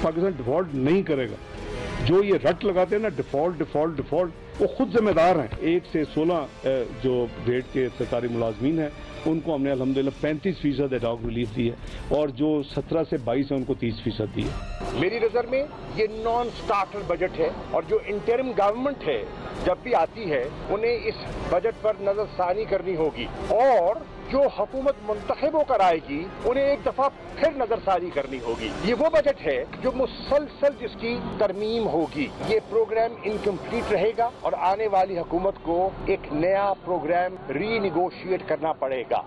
Pakistan default नहीं करेगा। जो ये रट लगाते हैं ना डिफॉल्ट डिफॉल्ट डिफॉल्ट, वो खुद जिम्मेदार हैं। 1 से 16 जो ग्रेड के सरकारी मुलाजमीन हैं उनको हमने अल्हम्दुलिल्लाह 35% एडॉक रिलीफ दी है और जो 17 से 22 है उनको 30% दी है। मेरी नज़र में ये नॉन स्टार्टर बजट है और जो इंटरिम गवर्नमेंट है जब भी आती है उन्हें इस बजट पर नजरसानी करनी होगी और जो हुकूमत मुंतखब होकर आएगी उन्हें एक दफा फिर नजरसानी करनी होगी। ये वो बजट है जो मुसलसल जिसकी तरमीम होगी। ये प्रोग्राम इनकम्प्लीट रहेगा और आने वाली हुकूमत को एक नया प्रोग्राम रीनिगोशिएट करना पड़ेगा।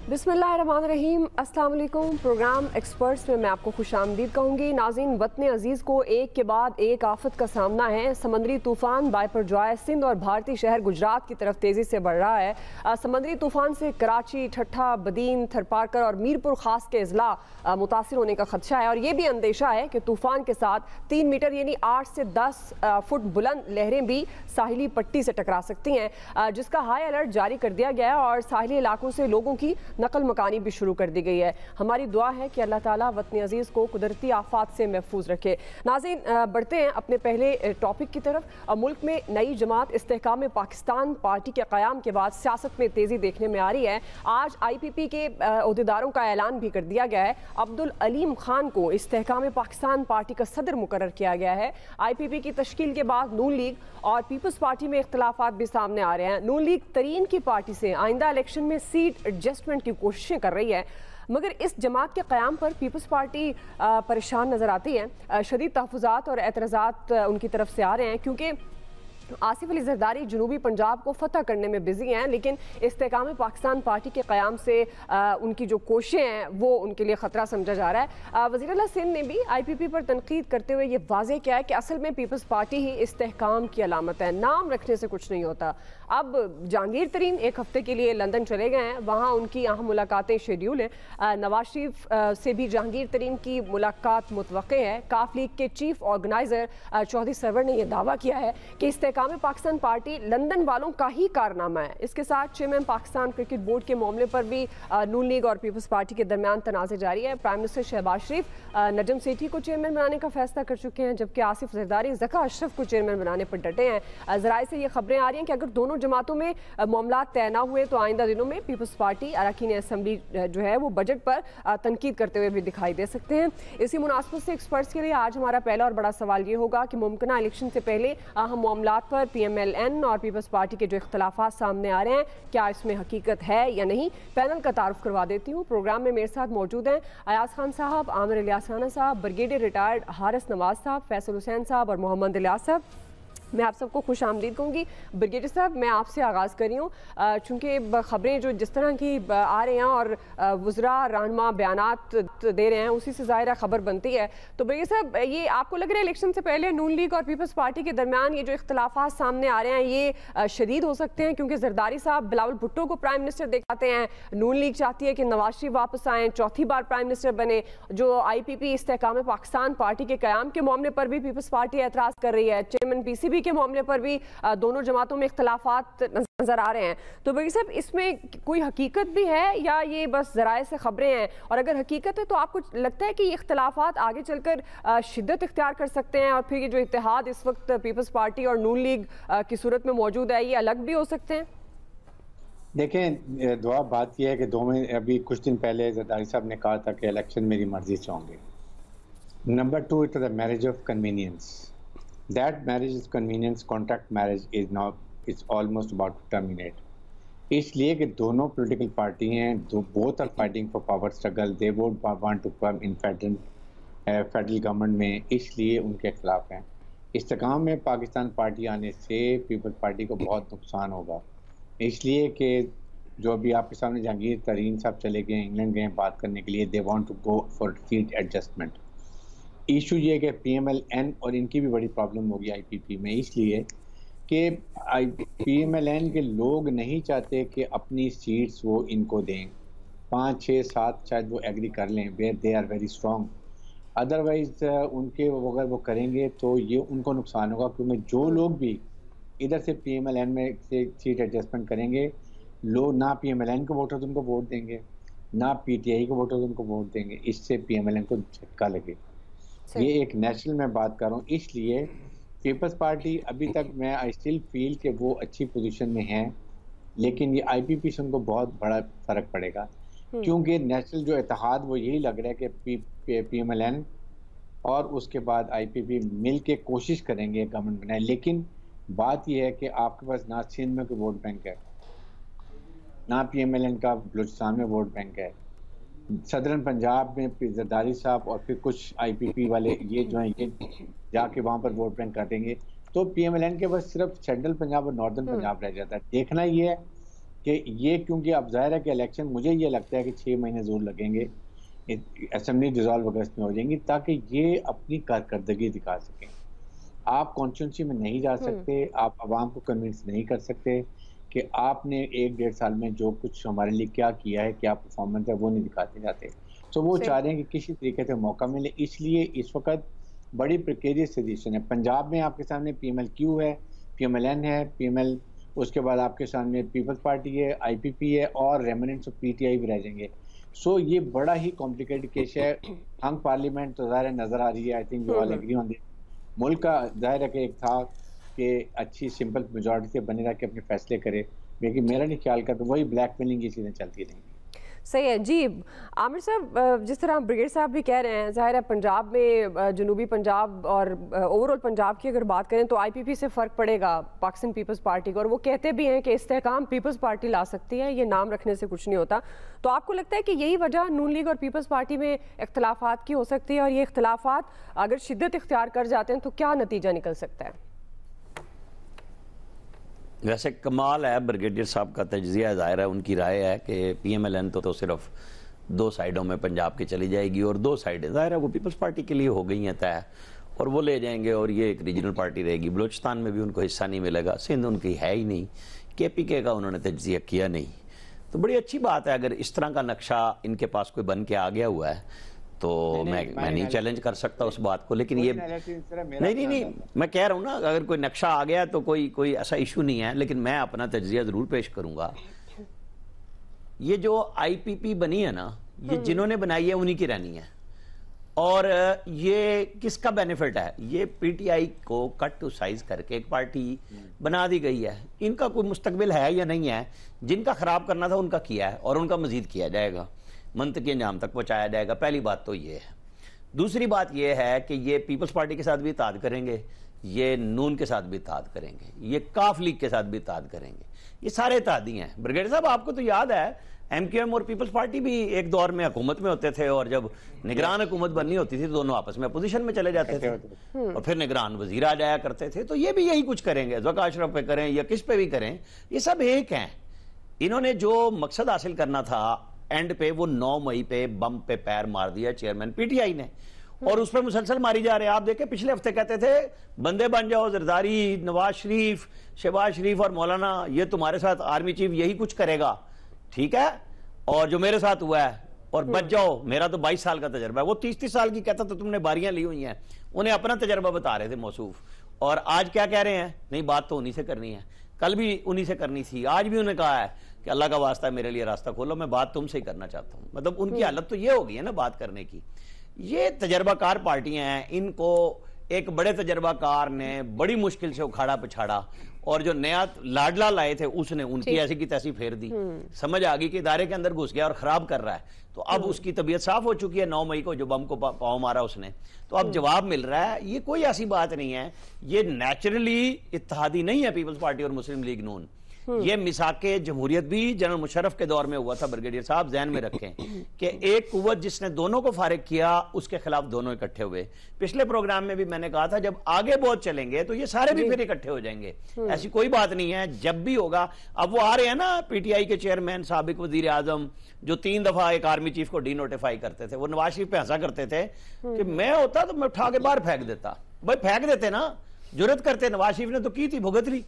बिस्मिल्लाहिर्रहमानिर्रहीम, अस्सलाम वालेकुम। प्रोग्राम एक्सपर्ट्स में मैं आपको खुशामदीद कहूँगी। नाज़रीन, वतन अजीज़ को एक के बाद एक आफत का सामना है। समंदरी तूफ़ान बायपरजॉय सिंध और भारतीय शहर गुजरात की तरफ तेज़ी से बढ़ रहा है। समंदरी तूफ़ान से कराची, ठट्ठा, बदीन, थरपारकर और मीरपुर ख़ास के अजला मुतासिर होने का खदशा है और ये भी अंदेशा है कि तूफ़ान के साथ 3 मीटर यानी 8 से 10 फुट बुलंद लहरें भी साहिली पट्टी से टकरा सकती हैं, जिसका हाई अलर्ट जारी कर दिया गया है और साहिली इलाकों से लोगों की नकल मकानी भी शुरू कर दी गई है। हमारी दुआ है कि अल्लाह ताला वतन अजीज़ को कुदरती आफात से महफूज रखे। नाज़रीन, बढ़ते हैं अपने पहले टॉपिक की तरफ। मुल्क में नई जमात इस्तेहकाम पाकिस्तान पार्टी के क़याम के बाद सियासत में तेज़ी देखने में आ रही है। आज IPP के अहदेदारों का ऐलान भी कर दिया गया है। अब्दुल अलीम खान को इस्तेहकाम पाकिस्तान पार्टी का सदर मुकर्रर किया गया है। IPP की तश्कील के बाद नून लीग और पीपल्स पार्टी में इख्तलाफात भी सामने आ रहे हैं। नून लीग तरीन की पार्टी से आइंदा इलेक्शन में सीट एडजस्टमेंट की कोशिशें कर रही है, मगर इस जमात के क़याम पर पीपल्स पार्टी परेशान नज़र आती है। शदीद तहफ़्फ़ुज़ात और एतराज़ात उनकी तरफ से आ रहे हैं क्योंकि आसिफ अली ज़रदारी जनूबी पंजाब को फतह करने में बिजी हैं, लेकिन इस्तेहकाम पाकिस्तान पार्टी के क़याम से उनकी जो कोशिशें हैं वो उनके लिए ख़तरा समझा जा रहा है। वज़ीर आला सिंध ने भी IPP पर तनकीद करते हुए ये वाज़ेह किया है कि असल में पीपल्स पार्टी ही इस्तेहकाम की अलामत है, नाम रखने से कुछ नहीं होता। अब जहांगीर तरीन 1 हफ़्ते के लिए लंदन चले गए हैं, वहाँ उनकी अहम मुलाकातें शेड्यूल हैं। नवाज शरीफ से भी जहांगीर तरीन की मुलाकात मुतवक्के है। काफ लीग के चीफ ऑर्गेनाइज़र चौधरी सरवर ने यह दावा किया है कि इस्तेहकाम पाकिस्तान पार्टी लंदन वालों का ही कारनामा है। इसके साथ चेयरमैन पाकिस्तान क्रिकेट बोर्ड के मामले पर भी नून लीग और पीपल्स पार्टी के दरमियान तनाज़े जारी है। प्राइम मिनिस्टर शहबाज शरीफ नजम सेठी को चेयरमैन बनाने का फैसला कर चुके हैं, जबकि आसिफ जरदारी ज़का अशरफ को चेयरमैन बनाने पर डटे हैं। ज़राए से ये खबरें आ रही हैं कि अगर दोनों जमातों में मामला तय न हुए तो आइंदा दिनों में पीपल्स पार्टी अरकान असम्बली जो है वो बजट पर तनकीद करते हुए भी दिखाई दे सकते हैं। इसी मुनासबत से एक्सपर्ट्स के लिए आज हमारा पहला और बड़ा सवाल ये होगा कि मुमकिन इलेक्शन से पहले अहम मामलात पर PMLN और पीपल्स पार्टी के जो इख्तलाफात सामने आ रहे हैं, क्या इसमें हकीकत है या नहीं। पैनल का तारुफ करवा देती हूँ। प्रोग्राम में मेरे साथ मौजूद हैं अयाज खान साहब, आमिर इलियास राना साहब, ब्रिगेडियर रिटायर्ड हारिस नवाज साहब, फैसल हुसैन साहब और मोहम्मद इलियास साहब। मैं आप सबको खुश आमदीद कहूँगी। ब्रिगेडियर साहब, मैं आपसे आगाज़ कर रही हूँ, चूँकि ख़बरें जो जिस तरह की आ रही हैं और वज़रा रहनुमा बयानात दे रहे हैं उसी से ज़ाहिर खबर बनती है। तो ब्रिगेडियर साहब, ये आपको लग रहा है इलेक्शन से पहले नून लीग और पीपल्स पार्टी के दरमियान ये जो इख्तलाफात सामने आ रहे हैं ये शदीद हो सकते हैं, क्योंकि जरदारी साहब बिलावल भुट्टो को प्राइम मिनिस्टर दिखाते हैं, नून लीग चाहती है कि नवाज शरीफ वापस आएँ, चौथी बार प्राइम मिनिस्टर बने। जो IPP इस्तेहकाम पाकिस्तान पार्टी के क़याम के मामले पर भी पीपल्स पार्टी एतराज़ कर रही है, चेयरमैन PCB के मामले पर भी दोनों जमातों में इख्तलाफात नजर आ रहे हैं। तो भाई साहब, इसमें कोई हकीकत भी है या ये बस ज़राए से खबरें हैं, और अगर हकीकत है तो आपको लगता है कि ये इख्तलाफात आगे चलकर शिद्दत इख्तियार कर सकते हैं और फिर ये जो इत्तेहाद इस वक्त पीपल्स पार्टी और नून लीग की सूरत में मौजूद है ये अलग भी हो सकते हैं? देखें, दुआ बात यह है कि दो में अभी कुछ दिन पहले जरदारी साहब ने कहा था कि इलेक्शन मेरी मर्जी से होंगे। Number 2, it is a marriage of convenience. That marriage is convenience, contract marriage is now is almost about to terminate. इसलिए कि दोनों पॉलिटिकल पार्टी हैं, both are fighting for power struggle. They would want to come in federal government में, इसलिए उनके खिलाफ हैं। इस्तेकाम में पाकिस्तान पार्टी आने से पीपल्स पार्टी को बहुत नुकसान होगा, इसलिए कि जो अभी आपके सामने जहांगीर तरीन साहब चले गए, इंग्लैंड गए बात करने के लिए, they want to go for seat adjustment. Issue ये कि PMLN और इनकी भी बड़ी प्रॉब्लम होगी IPP में, इसलिए कि PMLN के लोग नहीं चाहते कि अपनी सीट्स वो इनको दें। 5, 6, 7 शायद वो एग्री कर लें, where they are very strong. Otherwise उनके अगर वो करेंगे तो ये उनको नुकसान होगा, क्योंकि जो लोग भी इधर से PMLN में से सीट एडजस्टमेंट करेंगे, लोग ना PMLN को वोटर्स उनको वोट देंगे, ना PTI को वोटर्स उनको वोट देंगे। इससे PMLN को झटका लगे। ये एक नेशनल में बात कर रहा हूँ, इसलिए पीपल्स पार्टी अभी तक मैं आई स्टिल फील कि वो अच्छी पोजीशन में है, लेकिन ये आईपीपी से उनको बहुत बड़ा फर्क पड़ेगा, क्योंकि नेशनल जो इत्तेहाद वो यही लग रहा है कि पीएमएलएन और उसके बाद आईपीपी मिल के कोशिश करेंगे गवर्नमेंट बनाए। लेकिन बात यह है कि आपके पास ना सिंध में कोई वोट बैंक है, ना पीएमएलएन का बलूचिस्तान में वोट बैंक है, सदरन पंजाब में जरदारी साहब और फिर कुछ आईपीपी वाले ये जो हैं ये जाके वहाँ पर वोट बैंक काटेंगे, तो पीएमएलएन के पास सिर्फ सेंट्रल पंजाब और नॉर्दर्न पंजाब रह जाता है। देखना ये है कि ये, क्योंकि अब जाहिर है कि इलेक्शन, मुझे ये लगता है कि 6 महीने जरूर लगेंगे, असेंबली डिसॉल्व अगस्त में हो जाएंगी, ताकि ये अपनी कारकर्दगी दिखा सकें। आप कॉन्स्टिट्यूंसी में नहीं जा सकते, आप आवाम को कन्विंस नहीं कर सकते कि आपने 1-1.5 साल में जो कुछ हमारे लिए क्या किया है, क्या परफॉर्मेंस है, वो नहीं दिखाते जाते। तो वो चाह रहे हैं कि किसी तरीके से मौका मिले, इसलिए इस वक्त बड़ी प्रिकेरियस सिचुएशन है। पंजाब में आपके सामने पीएमएलक्यू है, पीएमएलएन है, पीएमएल, उसके बाद आपके सामने पीपल्स पार्टी है, आईपीपी है और रेमिनेंट्स ऑफ पीटीआई भी रह जाएंगे। सो ये बड़ा ही कॉम्प्लिकेटेड केस है। हंग पार्लियामेंट तो ज़ाहिर नज़र आ रही है, I think we all agree on this. मुल्क का ज़ाहिर है कि एक था कि अच्छी सिंपल मेजॉरिटी से बने रह के अपने फैसले करे, लेकिन मेरा नहीं ख्याल का तो वही ब्लैकमेलिंग की चीज़ें चलती रहेंगी। सही है जी। आमिर साहब, जिस तरह ब्रिगेड साहब भी कह रहे हैं, जाहिर है पंजाब में, जनूबी पंजाब और ओवरऑल पंजाब की अगर बात करें तो आईपीपी से फ़र्क पड़ेगा पाकिस्तान पीपल्स पार्टी को, और वो कहते भी हैं कि इस्तेहकाम पीपल्स पार्टी ला सकती है, ये नाम रखने से कुछ नहीं होता। तो आपको लगता है कि यही वजह नून लीग और पीपल्स पार्टी में इख्तलाफात की हो सकती है, और ये इख्तलाफात अगर शिद्दत इख्तियार कर जाते हैं तो क्या नतीजा निकल सकता है? वैसे कमाल है ब्रिगेडियर साहब का तज्जिया, ज़ाहिर है उनकी राय है कि पीएमएलएन तो सिर्फ 2 साइडों में पंजाब की चली जाएगी, और 2 साइडें ज़ाहिर है वो पीपल्स पार्टी के लिए हो गई हैं तय, और वो ले जाएंगे और ये एक रीजनल पार्टी रहेगी। बलूचिस्तान में भी उनको हिस्सा नहीं मिलेगा, सिंध उनकी है ही नहीं, केपीके का उन्होंने तज्जिया किया नहीं। तो बड़ी अच्छी बात है, अगर इस तरह का नक्शा इनके पास कोई बन के आ गया हुआ है तो मैं नहीं चैलेंज कर सकता उस बात को, लेकिन ये नहीं मैं कह रहा हूँ ना, अगर कोई नक्शा आ गया तो कोई ऐसा इशू नहीं है, लेकिन मैं अपना तज्जिया जरूर पेश करूंगा। ये जो आईपीपी बनी है ना, ये जिन्होंने बनाई है उन्हीं की रहनी है, और ये किसका बेनिफिट है? ये पीटीआई को कट टू साइज करके एक पार्टी बना दी गई है। इनका कोई मुस्तकबिल है या नहीं है? जिनका खराब करना था उनका किया है, और उनका मजीद किया जाएगा, मंतकी अंजाम तक पहुंचाया जाएगा। पहली बात तो ये है। दूसरी बात ये है कि ये पीपल्स पार्टी के साथ भी इत्तेहाद करेंगे, ये नून के साथ भी इत्तेहाद करेंगे, ये काफ लीग के साथ भी इत्तेहाद करेंगे, ये सारे इत्तेहादी हैं। ब्रिगेड साहब, आपको तो याद है एमक्यूएम और पीपल्स पार्टी भी एक दौर में हुकूमत में होते थे, और जब निगरान हुकूमत बननी होती थी तो दोनों आपस में अपोजिशन में चले जाते थे, और फिर निगरान वजीर आ जाया करते थे। तो ये भी यही कुछ करेंगे, ज़का अशरफ पे करें या किस पे भी करें, ये सब एक हैं। इन्होंने जो मकसद हासिल करना था एंड पे, वो 9 मई पे बम पे पैर मार दिया चेयरमैन पीटीआई ने, और उस पर मुसलसल मारी जा रहे हैं। आप देखें, पिछले हफ्ते कहते थे बंदे बन जाओ, जरदारी, नवाज शरीफ, शहबाज शरीफ और मौलाना, ये तुम्हारे साथ आर्मी चीफ यही कुछ करेगा, ठीक है, और जो मेरे साथ हुआ है, और बच जाओ, मेरा तो 22 साल का तजर्बा है। वो 30-30 साल की कहता तो तुमने बारियां ली हुई हैं, उन्हें अपना तजर्बा बता रहे थे मौसूफ, और आज क्या कह रहे हैं? नहीं, बात तो उन्हीं से करनी है, कल भी उन्हीं से करनी थी, आज भी उन्होंने कहा है कि अल्लाह का वास्ता है मेरे लिए रास्ता खोलो, मैं बात तुमसे ही करना चाहता हूं। मतलब उनकी हालत तो ये हो गई है ना बात करने की। ये तजर्बाकार पार्टियां हैं, इनको एक बड़े तजर्बाकार ने बड़ी मुश्किल से उखाड़ा पिछाड़ा, और जो नया लाडला लाए थे उसने उनकी ऐसी की तैसी फेर दी। समझ आ गई कि इदारे के अंदर घुस गया और खराब कर रहा है, तो अब उसकी तबीयत साफ हो चुकी है। 9 मई को जो बम को पाँव मारा उसने, तो अब जवाब मिल रहा है। ये कोई ऐसी बात नहीं है, ये नेचुरली इत्तेहादी नहीं है पीपल्स पार्टी और मुस्लिम लीग नून। ये मिसाके जमहूरियत भी जनरल मुशर्रफ के दौर में हुआ था। ब्रिगेडियर साहब ध्यान में रखें कि एक कुव्वत जिसने दोनों को फारिग किया, उसके खिलाफ दोनों इकट्ठे हुए। पिछले प्रोग्राम में भी मैंने कहा था, जब आगे बहुत चलेंगे तो ये सारे भी फिर इकट्ठे हो जाएंगे, ऐसी कोई बात नहीं है। जब भी होगा, अब वो आ रहे हैं ना पीटीआई के चेयरमैन साबिक वजीर आजम, जो 3 दफा एक आर्मी चीफ को डी नोटिफाई करते थे, वो नवाज शरीफ पे हंसा करते थे कि मैं होता तो मैं उठा के बाहर फेंक देता। भाई फेंक देते ना, जुर्रत करते। नवाज शरीफ ने तो की थी, भुगत ली,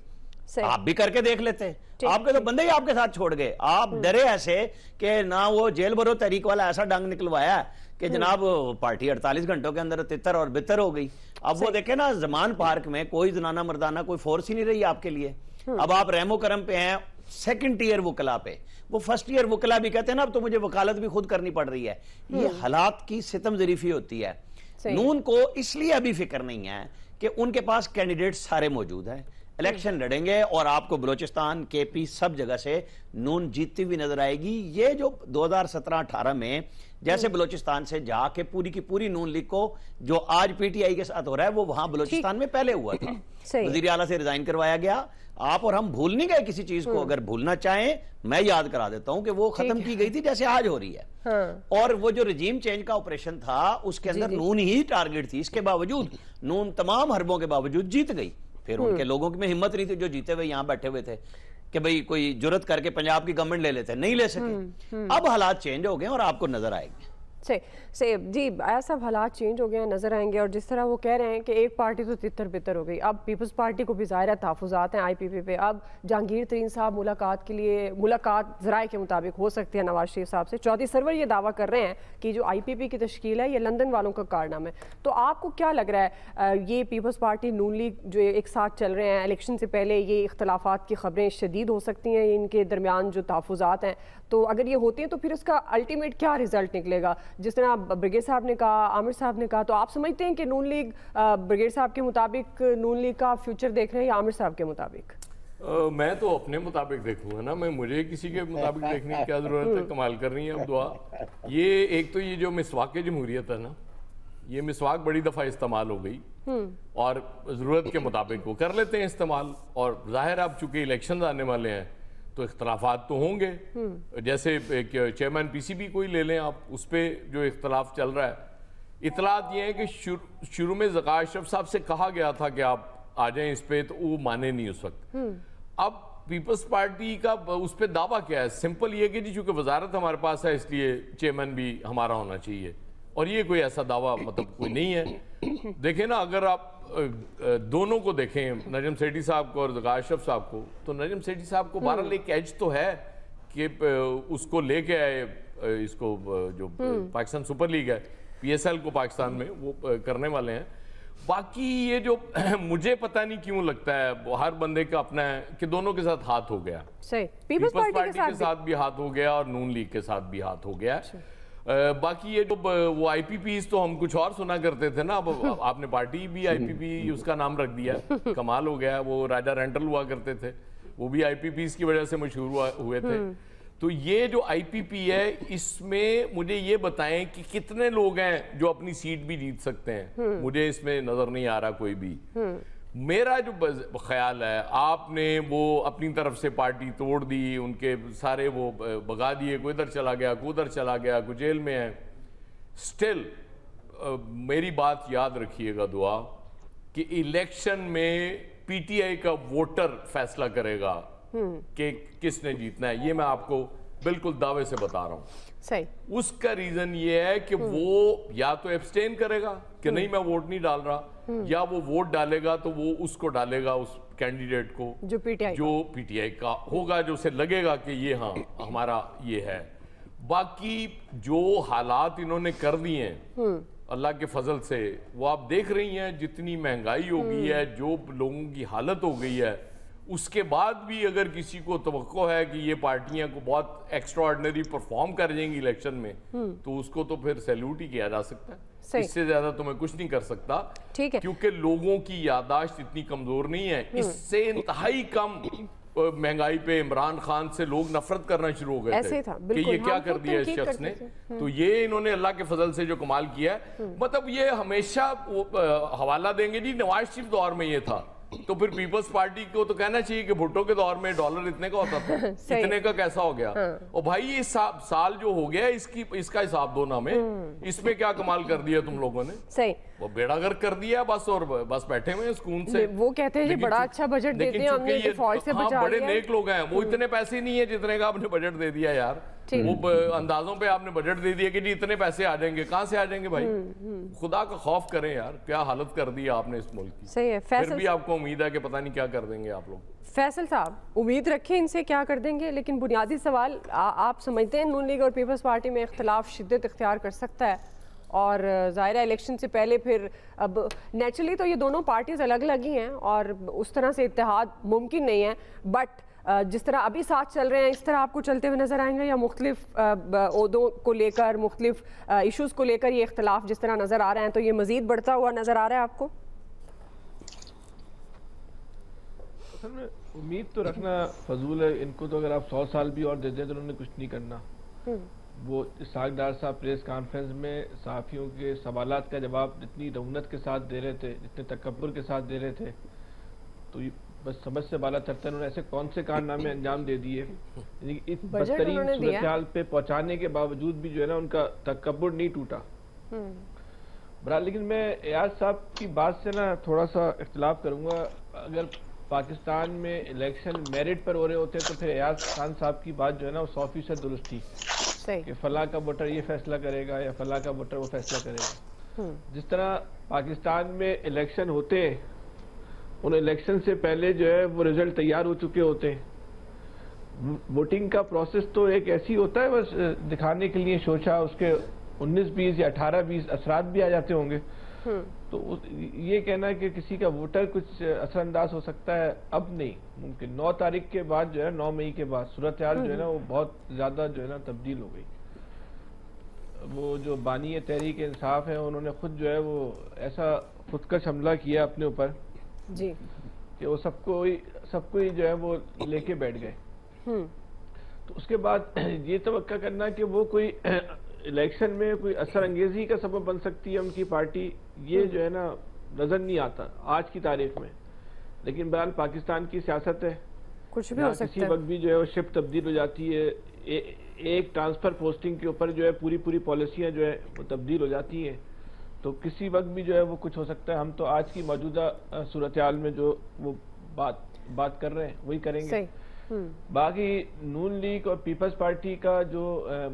आप भी करके देख लेते। आपके तो बंदे ही आपके साथ छोड़ गए। आप डरे ऐसे कि ना वो जेल भरो तहरीक वाला ऐसा डंग निकलवाया कि जनाब पार्टी 48 घंटों के अंदर तितर और बितर हो गई। अब वो देखे ना, जमान पार्क में कोई जनाना मर्दाना कोई फोर्स ही नहीं रही आपके लिए। अब आप रहमो करम पे हैं, 2nd ईयर वकला पे। वो 1st ईयर वकला भी कहते हैं ना, अब तो मुझे वकालत भी खुद करनी पड़ रही है। ये हालात की सितम ज़रीफी होती है। नून को इसलिए अभी फिक्र नहीं है कि उनके पास कैंडिडेट सारे मौजूद हैं, इलेक्शन लड़ेंगे और आपको बलोचिस्तान, केपी सब जगह से नून जीतती हुई नजर आएगी। ये जो 2017-18 में जैसे बलोचिस्तान से जाके पूरी की पूरी नून लीग को जो आज पीटीआई के साथ हो रहा है वो वहां बलोचिस्तान में पहले हुआ था। वजीर आला से रिजाइन करवाया गया। आप और हम भूल नहीं गए किसी चीज को, अगर भूलना चाहें मैं याद करा देता हूं कि वो खत्म की गई थी जैसे आज हो रही है। हाँ। और वो जो रिजीम चेंज का ऑपरेशन था उसके अंदर नून ही टारगेट थी, इसके बावजूद नून तमाम हरबों के बावजूद जीत गई। फिर उनके लोगों में हिम्मत नहीं थी जो जीते हुए यहां बैठे हुए थे कि भाई कोई जुर्रत करके पंजाब की गवर्नमेंट ले लेते, नहीं ले सके। अब हालात चेंज हो गए और आपको नजर आएंगे से जी ऐसा हालात चेंज हो गए हैं, नजर आएंगे। और जिस तरह वो कह रहे हैं कि एक पार्टी तो तितर बितर हो गई, अब पीपल्स पार्टी को भी ज़ाहिर है तहफ़्फ़ुज़ात हैं IPP पे। अब जहांगीर तरीन साहब मुलाकात ज़राए के मुताबिक हो सकती है नवाज शरीफ साहब से। चौधरी सरवर ये दावा कर रहे हैं कि जो IPP की तश्कील है ये लंदन वालों का कारनामा है। तो आपको क्या लग रहा है, ये पीपल्स पार्टी नून लीग जो एक साथ चल रहे हैं, इलेक्शन से पहले ये इख्तलाफात की खबरें शदीद हो सकती हैं इनके दरमियान जो तहफ़्फ़ुज़ात हैं, तो अगर ये होती हैं तो फिर उसका अल्टीमेट क्या रिजल्ट निकलेगा? जिस तरह ब्रिगेड साहब ने कहा, आमिर साहब ने कहा, तो आप समझते हैं कि नून लीग ब्रिगेड साहब के मुताबिक नून लीग का फ्यूचर देख रहे हैं या आमिर साहब के मुताबिक? मैं तो अपने मुताबिक देखूंगा ना, मैं मुझे किसी के मुताबिक देखने की क्या जरूरत है। कमाल कर रही है अब दुआ। ये एक तो ये जो मिसवाक जमहूरियत है ना, ये मिसवाक बड़ी दफा इस्तेमाल हो गई और जरूरत के मुताबिक वो कर लेते हैं इस्तेमाल। और जाहिर अब चूंकि इलेक्शन आने वाले हैं तो इख्तलाफात तो होंगे। जैसे चेयरमैन PCB कोई ले लें आप, उस पर जो इख्तलाफ चल रहा है, इतलात ये है कि शुरू में ज़का अशरफ साहब से कहा गया था कि आप आ जाएं इस पे, तो वो माने नहीं उस वक्त। अब पीपल्स पार्टी का उस पर दावा क्या है? सिंपल ये कि जी चूंकि वजारत हमारे पास है इसलिए चेयरमैन भी हमारा होना चाहिए, और ये कोई ऐसा दावा मतलब कोई नहीं है। देखें ना, अगर आप दोनों को देखें, नजम सेठी साहब को और ज़का अशरफ साहब को, तो नजम सेठी साहब को बहरहाल एक एज तो है कि उसको लेके आए, इसको जो पाकिस्तान सुपर लीग है PSL को पाकिस्तान में वो करने वाले हैं। बाकी ये जो मुझे पता नहीं क्यों लगता है हर बंदे का अपना है कि दोनों के साथ हाथ हो गया। पीपल्स पार्टी के साथ भी हाथ हो गया और नून लीग के साथ भी हाथ हो गया। बाकी ये जो वो IPPs तो हम कुछ और सुना करते थे ना, अब आपने पार्टी भी IPP उसका नाम रख दिया, कमाल हो गया। वो राजा रेंटल हुआ करते थे, वो भी IPPs की वजह से मशहूर हुए थे। तो ये जो IPP है, इसमें मुझे ये बताएं कि कितने लोग हैं जो अपनी सीट भी जीत सकते हैं। मुझे इसमें नजर नहीं आ रहा कोई भी। मेरा जो ख्याल है, आपने वो अपनी तरफ से पार्टी तोड़ दी, उनके सारे वो भगा दिए, कोई इधर चला गया, कोई उधर चला गया, कोई जेल में है। स्टिल मेरी बात याद रखिएगा दुआ कि इलेक्शन में PTI का वोटर फैसला करेगा कि किसने जीतना है। ये मैं आपको बिल्कुल दावे से बता रहा हूँ। सही। उसका रीजन ये है कि वो या तो एब्सटेन करेगा कि नहीं मैं वोट नहीं डाल रहा, या वो वोट डालेगा तो वो उसको डालेगा उस कैंडिडेट को जो PTI का होगा, जो उसे लगेगा कि ये हाँ हमारा ये है। बाकी जो हालात इन्होंने कर दिए हैं अल्लाह के फजल से, वो आप देख रही हैं, जितनी महंगाई हो गई है, जो लोगों की हालत हो गई है, उसके बाद भी अगर किसी को तवक्को है कि ये पार्टियां को बहुत एक्स्ट्राऑर्डिनरी परफॉर्म कर जाएंगी इलेक्शन में, तो उसको तो फिर सैल्यूट ही किया जा सकता है। इससे ज्यादा तो मैं कुछ नहीं कर सकता, ठीक है, क्योंकि लोगों की यादाश्त इतनी कमजोर नहीं है। इससे इंतहाई कम महंगाई पे इमरान खान से लोग नफरत करना शुरू हो गए थे कि ये क्या कर दिया इस शख्स ने। तो ये इन्होंने अल्लाह के फजल से जो कमाल किया है, मतलब ये हमेशा हवाला देंगे जी नवाज शरीफ दौर में ये था, तो फिर पीपल्स पार्टी को तो कहना चाहिए कि भुट्टो के दौर में डॉलर इतने का होता था, इतने का कैसा हो गया। और भाई इस साल जो हो गया इसका हिसाब दो ना हमें, इसमें क्या कमाल कर दिया तुम लोगों ने। सही, वो बेड़ागर कर दिया बस, और बस बैठे हुए सुकून से। वो कहते हैं बड़ा अच्छा बजट देते हैं, हमने डिफॉल्ट से बचा लिया। बड़े नेक लोग हैं, वो इतने पैसे नहीं है जितने का आपने बजट दे दिया यार। वो अंदाजों पे आपने बजट दे दिया कि जी इतने पैसे आ जाएंगे, कहां से आ जाएंगे भाई। खुदा का खौफ करें यार, क्या हालत कर दी आपने इस मुल्क की। सही है, फिर भी आपको उम्मीद है कि पता नहीं क्या कर देंगे आप लोग। फैसल साहब, उम्मीद रखें इनसे क्या कर देंगे, लेकिन बुनियादी सवाल आप समझते हैं नून लीग और पीपल्स पार्टी में इख्तलाफ शिद्दत इख्तियार कर सकता है? और ज़ाहिर है इलेक्शन से पहले फिर अब नेचुरली तो ये दोनों पार्टीज अलग अलग ही हैं और उस तरह से इत्तेहाद मुमकिन नहीं है, बट जिस तरह अभी साथ चल रहे हैं इस तरह आपको चलते हुए नजर आएंगे, या मुख्तलिफ ओहदों को लेकर, मुख्तलिफ इशूज़ को लेकर ये इख्तलाफ जिस तरह नजर आ रहे हैं, तो ये मजीद बढ़ता हुआ नजर आ रहा है आपको? असल में उम्मीद तो रखना फजूल है। इनको तो अगर आप 100 साल भी और दे दें तो उन्होंने कुछ नहीं करना। वो इसहाक डार साहब प्रेस कॉन्फ्रेंस में सहाफ़ियों के सवालात का जवाब इतनी रौनक के साथ दे रहे थे, इतने तकब्बुर के साथ दे रहे थे, तो बस समझ से बाला चढ़ता है। उन्होंने ऐसे कौन से कारनामे अंजाम दे दिए इस बदतरीन सूरत हाल पे पहुंचाने के बावजूद भी जो है ना उनका तकब्बुर नहीं टूटा। बहरहाल लेकिन मैं एयाज साहब की बात से ना थोड़ा सा इख्तिलाफ करूंगा। अगर पाकिस्तान में इलेक्शन मेरिट पर हो रहे होते तो फिर एयाज खान साहब की बात जो है ना वो 100% दुरुस्त थी कि फला का वोटर ये फैसला करेगा या फला का वोटर वो फैसला करेगा। जिस तरह पाकिस्तान में इलेक्शन होते हैं, उन इलेक्शन से पहले जो है वो रिजल्ट तैयार हो चुके होते हैं। वोटिंग का प्रोसेस तो एक ऐसी होता है बस दिखाने के लिए शोशा, उसके 19-20 या 18-20 असरात भी आ जाते होंगे। तो ये कहना है कि किसी का वोटर कुछ असरअंदाज हो सकता है, अब नहीं मुमकिन। 9 तारीख के बाद जो है 9 मई के बाद सूरत हाल जो है ना वो बहुत ज्यादा जो है ना तब्दील हो गई। वो जो बानी तहरीक इंसाफ है उन्होंने खुद जो है वो ऐसा खुदकश हमला किया अपने ऊपर जी कि वो सबको ही जो है वो लेके बैठ गए। तो उसके बाद ये तवक्का करना कि वो कोई इलेक्शन में कोई असर अंगेजी का सबब बन सकती है उनकी पार्टी, ये जो है ना नजर नहीं आता आज की तारीख में। लेकिन बहरहाल पाकिस्तान की सियासत है, कुछ भी हो सकता है। किसी वक्त भी जो है वो शिफ्ट तब्दील हो जाती है। एक ट्रांसफर पोस्टिंग के ऊपर जो है पूरी पॉलिसियां जो है वो तब्दील हो जाती हैं। तो किसी वक्त भी जो है वो कुछ हो सकता है। हम तो आज की मौजूदा सूरत हाल में जो वो बात कर रहे हैं वही करेंगे। बाकी नून लीग और पीपल्स पार्टी का जो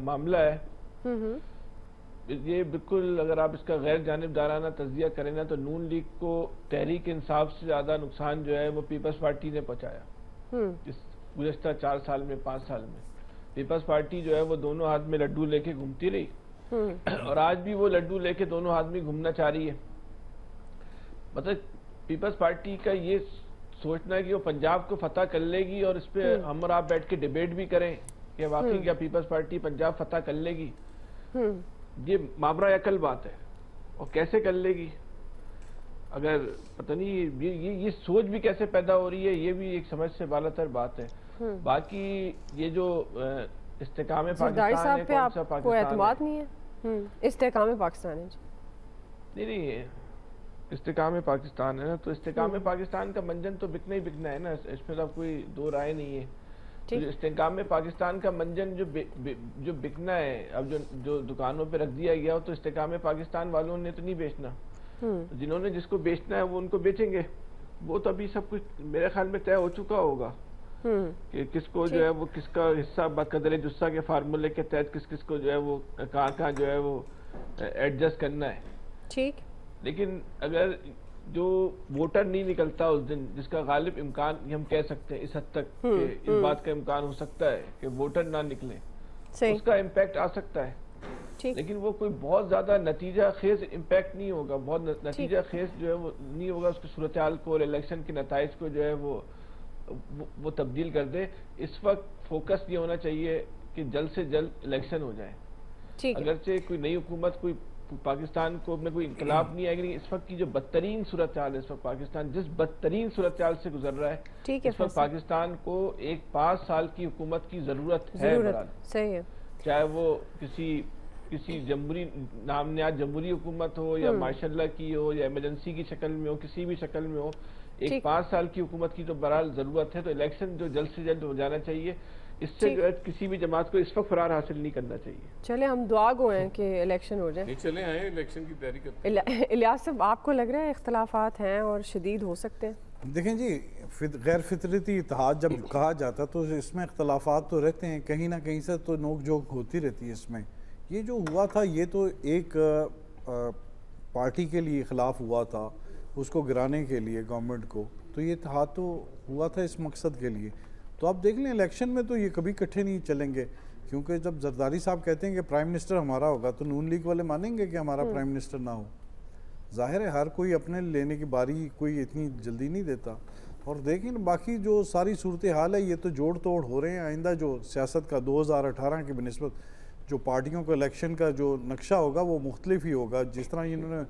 मामला है ये बिल्कुल अगर आप इसका गैर जानिबदाराना तज्जिया करें ना तो नून लीग को तहरीक इंसाफ से ज्यादा नुकसान जो है वो पीपल्स पार्टी ने पहुंचाया इस गुज़श्ता 4 साल में 5 साल में। पीपल्स पार्टी जो है वो दोनों हाथ में लड्डू लेके घूमती रही और आज भी वो लड्डू लेके दोनों हाथ में घूमना चाह रही है। मतलब पीपल्स पार्टी का ये सोचना है कि वो पंजाब को फतह कर लेगी और इस पे हम और आप बैठ के डिबेट भी करें कि वाकई क्या पीपल्स पार्टी पंजाब फतह कर लेगी, ये मामरा अकल बात है। और कैसे कर लेगी, अगर पता नहीं ये सोच भी कैसे पैदा हो रही है, ये भी एक समझ से बालातर बात है। बाकी ये जो इस्तेकाम पाकिस्तान है, कौन सा पाकिस्तान है? इस्तेकाम पाकिस्तान है नहीं इस्तेकाम पाकिस्तान है ना, तो इस्तेकाम पाकिस्तान का मंजन तो बिकना ही बिकना है ना, इसमें तो कोई दो राय नहीं है। तो इस्तेकाम पाकिस्तान का मंजन जो बिकना है, अब जो दुकानों पे रख दिया गया हो तो इस्तेकाम पाकिस्तान वालों ने तो नहीं बेचना। तो जिन्होंने जिसको बेचना है वो उनको बेचेंगे। वो तो अभी सब कुछ मेरे ख्याल में तय हो चुका होगा कि किसको जो है वो किसका हिस्सा बकदरे जुस्सा के फार्मूले के तहत किस को जो है वो कहाँ जो है वो एडजस्ट करना है। ठीक, लेकिन अगर जो वोटर नहीं निकलता उस दिन, जिसका गालिब इम्कान हम कह सकते हैं इस हद तक कि इस बात का इम्कान हो सकता है कि वोटर ना निकले, उसका इम्पैक्ट आ सकता है। लेकिन वो कोई बहुत ज्यादा नतीजा खेज इम्पैक्ट नहीं होगा, बहुत नतीजा खेज जो है वो नहीं होगा। उसकी सूरत हाल को और इलेक्शन के नताइज को जो है वो तब्दील कर दे। इस वक्त फोकस ये होना चाहिए कि जल्द से जल्द इलेक्शन हो जाए। अगरचे कोई नई हुकूमत कोई पाकिस्तान को में कोई इनकलाब नहीं आएगी, लेकिन इस वक्त की जो बदतरीन सूरत हाल है, इस वक्त पाकिस्तान जिस बदतरीन सूरत हाल से गुजर रहा है, इस वक्त पाकिस्तान को एक 5 साल की हुकूमत की जरूरत है। सही है, चाहे वो किसी जमहूरी नामनियाद जमहूरी हुकूमत हो या माशाल्लाह की हो या इमरजेंसी की शक्ल में हो, किसी भी शक्ल में हो, एक 5 साल की हुकूमत की तो बहरहाल जरूरत है। तो इलेक्शन जो जल्द से जल्द हो जाना चाहिए। इससे जो है किसी भी जमात को इस वक्त फरार हासिल नहीं करना चाहिए। चले हम दुआ गो हैं कि इलेक्शन हो जाए। चले आए इलेक्शन की तैयारी करते हैं। इलियास साहब, आपको लग रहा है इख्तलाफात हैं और शदीद हो सकते हैं? देखें जी, गैर फितरती इत्तेहाद जब कहा जाता तो इसमें इख्तलाफात तो रहते हैं, कहीं ना कहीं से तो नोक झोंक होती रहती है। इसमें ये जो हुआ था ये तो एक पार्टी के लिए खिलाफ हुआ था, उसको गिराने के लिए गवर्नमेंट को, तो ये इत्तेहाद तो हुआ था इस मकसद के लिए। तो आप देख लें इलेक्शन में तो ये कभी इकट्ठे नहीं चलेंगे, क्योंकि जब जरदारी साहब कहते हैं कि प्राइम मिनिस्टर हमारा होगा तो नून लीग वाले मानेंगे कि हमारा प्राइम मिनिस्टर ना हो? जाहिर है हर कोई अपने लेने की बारी कोई इतनी जल्दी नहीं देता। और देखें बाकी जो सारी सूरत हाल है ये तो जोड़ तोड़ हो रहे हैं। आइंदा जो सियासत का 2018 की बनिस्बत जो पार्टियों का इलेक्शन का जो नक्शा होगा वो मुख्तलिफ ही होगा। जिस तरह इन्होंने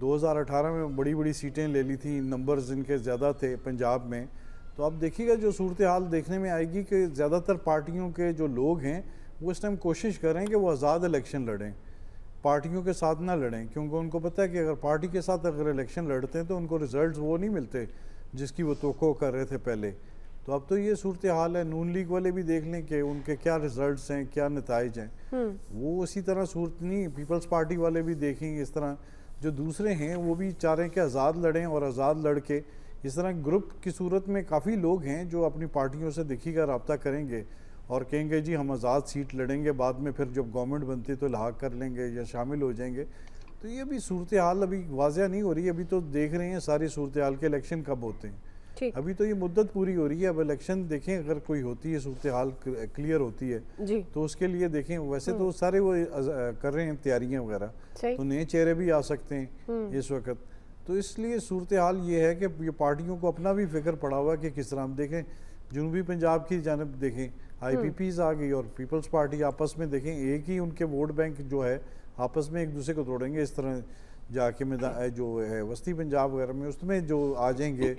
2018 में बड़ी बड़ी सीटें ले ली थी, नंबर्स इनके ज़्यादा थे पंजाब में, तो अब देखिएगा जो सूरत हाल देखने में आएगी कि ज़्यादातर पार्टियों के जो लोग हैं वो इस टाइम कोशिश करें कि वो आज़ाद इलेक्शन लड़ें, पार्टियों के साथ ना लड़ें, क्योंकि उनको पता है कि अगर पार्टी के साथ अगर इलेक्शन लड़ते हैं तो उनको रिजल्ट्स वो नहीं मिलते जिसकी वो तवक्को कर रहे थे पहले। तो अब तो ये सूरत हाल है। नून लीग वाले भी देख लें कि उनके क्या रिजल्ट्स हैं, क्या नताइज हैं, वो उसी तरह सूरत नहीं। पीपल्स पार्टी वाले भी देखेंगे इस तरह, जो दूसरे हैं वो भी चाह रहे हैं कि आज़ाद लड़ें, और आज़ाद लड़ के इस तरह ग्रुप की सूरत में काफ़ी लोग हैं जो अपनी पार्टियों से देखिएगा रब्ता करेंगे और कहेंगे जी हम आज़ाद सीट लड़ेंगे, बाद में फिर जब गवर्नमेंट बनती तो लाक कर लेंगे या शामिल हो जाएंगे। तो ये भी सूरत हाल अभी वाज़ह नहीं हो रही। अभी तो देख रहे हैं सारी सूरत हाल के इलेक्शन कब होते हैं, अभी तो ये मुद्दत पूरी हो रही है। अब इलेक्शन देखें अगर कोई होती है, सूरत हाल क्लियर होती है जी, तो उसके लिए देखें वैसे तो सारे वो कर रहे हैं तैयारियां वगैरह, तो नए चेहरे भी आ सकते हैं इस वक्त। तो इसलिए सूरत हाल ये है कि ये पार्टियों को अपना भी फिक्र पड़ा हुआ कि किस तरह हम देखें जनूबी पंजाब की जानब देखें IPPs आ गई और पीपल्स पार्टी आपस में देखें एक ही उनके वोट बैंक जो है आपस में एक दूसरे को तोड़ेंगे। इस तरह जाके जो है वस्ती पंजाब वगैरह में उसमें जो आ जाएंगे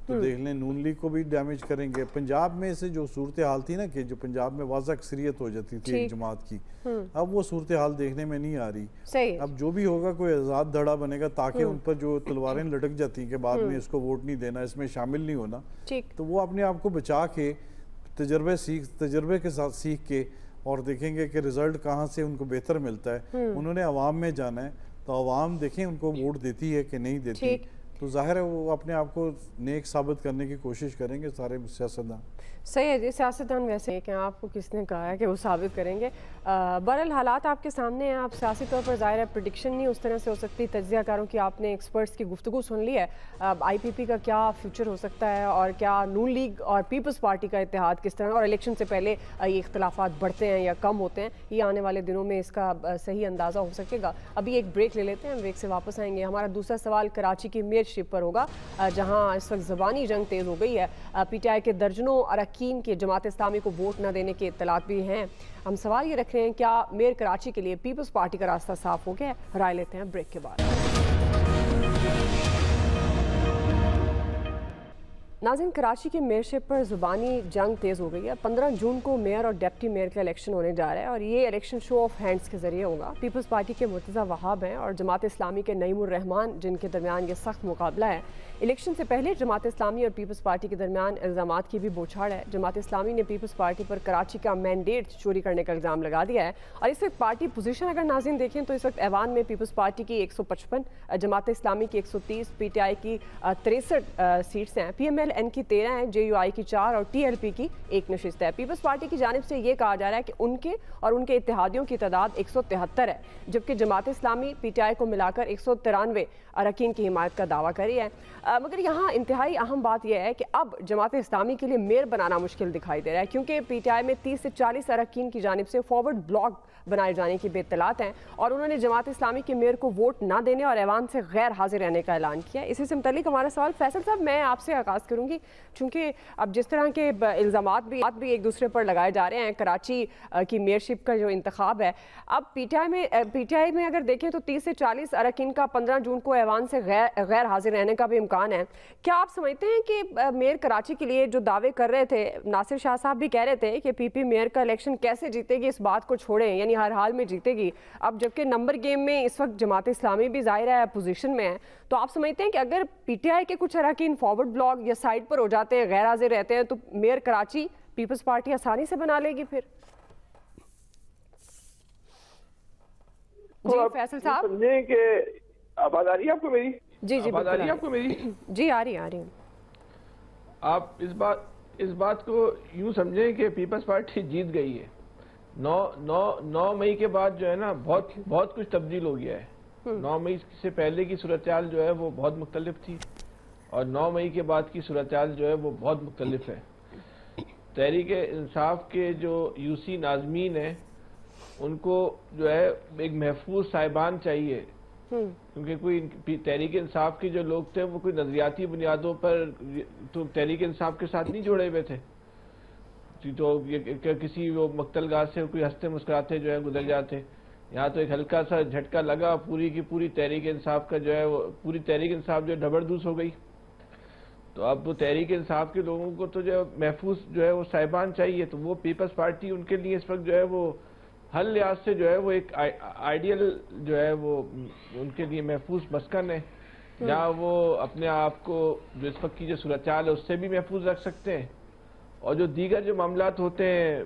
तो देख लें नून लीग को भी डैमेज करेंगे। पंजाब में से जो सूरत हाल थी ना कि जो पंजाब में वाज़ह अक्सरियत हो जाती थी एक जमात की, अब वो सूरत हाल देखने में नहीं आ रही। अब जो भी होगा कोई आज़ाद धड़ा बनेगा ताकि उन पर जो तलवारें लटक जाती हैं कि बाद में इसको वोट नहीं देना, इसमें शामिल नहीं होना, तो वो अपने आप को बचा के तजर्बे के साथ सीख के और देखेंगे कि रिजल्ट कहाँ से उनको बेहतर मिलता है। उन्होंने अवाम में जाना है तो अवाम देखें उनको वोट देती है कि नहीं देती, तो जाहिर है वो अपने आप को नेक साबित करने की कोशिश करेंगे सारे सियासतदान। सही है जी, सियासतदान वैसे है कि आपको किसने कहा है कि वो साबित करेंगे। बहरहाल हालात आपके सामने हैं। आप सियासी तौर पर ज़ाहिर है प्रेडिक्शन नहीं उस तरह से हो सकती। तज्ज़ियाकारों की आपने एक्सपर्ट्स की गुफ्तगू सुन ली है। IPP का क्या फ्यूचर हो सकता है और क्या नून लीग और पीपल्स पार्टी का इत्तेहाद किस तरह, और इलेक्शन से पहले ये इख्तलाफात बढ़ते हैं या कम होते हैं, ये आने वाले दिनों में इसका सही अंदाज़ा हो सकेगा। अभी एक ब्रेक ले लेते हैं, ब्रेक से वापस आएंगे। हमारा दूसरा सवाल कराची की मेयरशिप पर होगा जहाँ इस वक्त ज़बानी जंग तेज़ हो गई है। PTI के दर्जनों अरकान के जमात इस्लामी को वोट न देने के इत्तलात भी हैं। हम सवाल ये रख रहे हैं क्या मेयर कराची के लिए पीपल्स पार्टी का रास्ता साफ हो गया? राय लेते हैं ब्रेक के बाद। नाज़रीन, कराची के मेयरशिप पर ज़ुबानी जंग तेज़ हो गई है। 15 जून को मेयर और डिप्टी मेयर का इलेक्शन होने जा रहा है और ये इलेक्शन शो ऑफ हैंड्स के जरिए होगा। पीपल्स पार्टी के मुर्तज़ा वहाब हैं और जमात इस्लामी के नईमुर रहमान जिनके दरमियान ये सख्त मुकाबला है। इलेक्शन से पहले जमात इस्लामी और पीपल्स पार्टी के दरमियान इल्ज़ामात की भी बौछार है। जमात इस्लामी ने पीपल्स पार्टी पर कराची का मैंडेट चोरी करने का इल्ज़ाम लगा दिया है और इस वक्त पार्टी पोजीशन अगर नाज़रीन देखें तो इस वक्त ऐवान में पीपल्स पार्टी की 155, जमात इस्लामी की 130, PTI की 63 सीट्स हैं, PMLN की 13 हैं, JUI की 4 और TLP की 1 नशिस्त है। पीपल्स पार्टी की जानिब से ये कहा जा रहा है कि उनके और उनके इत्तेहादियों की तादाद 173 है, जबकि जमात इस्लामी PTI को मिलाकर 193 अरकान की हिमायत का दावा कर रही है। मगर यहाँ इंतहाई अहम बात यह है कि अब जमात इस्लामी के लिए मेयर बनाना मुश्किल दिखाई दे रहा है, क्योंकि PTI में 30 से 40 अरकान की जानिब से फॉरवर्ड ब्लॉक बनाए जाने की बेतलात हैं और उन्होंने जमात इस्लामी के मेयर को वोट ना देने और ऐवान से गैर हाजिर रहने का ऐलान किया। इसी से मुतल्लिक हमारा सवाल, फैसल साहब मैं आपसे आगाज़ करूँगी, चूँकि अब जिस तरह के इल्ज़ामात भी एक दूसरे पर लगाए जा रहे हैं, कराची की मेयरशिप का जो इंतखाब है, अब PTI में अगर देखें तो 30 से 40 अरकान का 15 जून को ऐवान से गैर हाजिर रहने का भी इम्कान है। क्या आप समझते हैं कि मेयर कराची के लिए जो दावे कर रहे थे, नासिर शाह साहब भी कह रहे थे कि PP मेयर का इलेक्शन कैसे जीतेगी, इस बात को छोड़ें, यानी हर हाल में जीतेगी। अब जबकि नंबर गेम में इस वक्त जमात इस्लामी भी ज़ाहिर है पोजीशन में है, तो आप समझते हैं कि अगर PTI के कुछ अरकान फॉरवर्ड ब्लॉक या साइड पर हो जाते हैं, गैर हाजिर रहते हैं, तो मेयर कराची पीपल्स पार्टी आसानी से बना लेगी फिर? जी फैसल साहब, समझे कि आवाज आ रही है आपको मेरी? जी आवाज आ रही है आपको मेरी? जी आ रही है। आप इस बात को यूं समझें कि पीपल्स पार्टी जीत गई है। 9 मई के बाद जो है ना बहुत कुछ तब्दील हो गया है। 9 मई से पहले की सूरत हाल जो है वो बहुत मुख्तलिफ थी और 9 मई के बाद की सूरत हाल जो है वो बहुत मुख्तलिफ है। तहरीक इंसाफ के जो UC नाज़मीन हैं उनको जो है एक महफूज साहिबान चाहिए क्योंकि कोई तहरीक इंसाफ के जो लोग थे वो कोई नजरियाती बुनियादों पर तो तहरीक इंसाफ के साथ नहीं जुड़े हुए थे, तो किसी वो मक्तलगाह से कोई हंसते मुस्कुराते जो है गुजर जाते। यहाँ तो एक हल्का सा झटका लगा, पूरी की पूरी तहरीक इंसाफ का जो है वो पूरी तहरीक इंसाफ जो ढबरदूस हो गई। तो अब वो तहरीक इंसाफ के लोगों को तो जो महफूज जो है वो साहिबान चाहिए, तो वो पीपल्स पार्टी उनके लिए इस वक्त जो है वो हर लिहाज से जो है वो एक आइडियल जो है वो उनके लिए महफूज मस्कन है, जहाँ वो अपने आप को जो इस वक्त की जो सूरत हाल है उससे भी महफूज रख सकते हैं, और जो दीगर जो मामलात होते हैं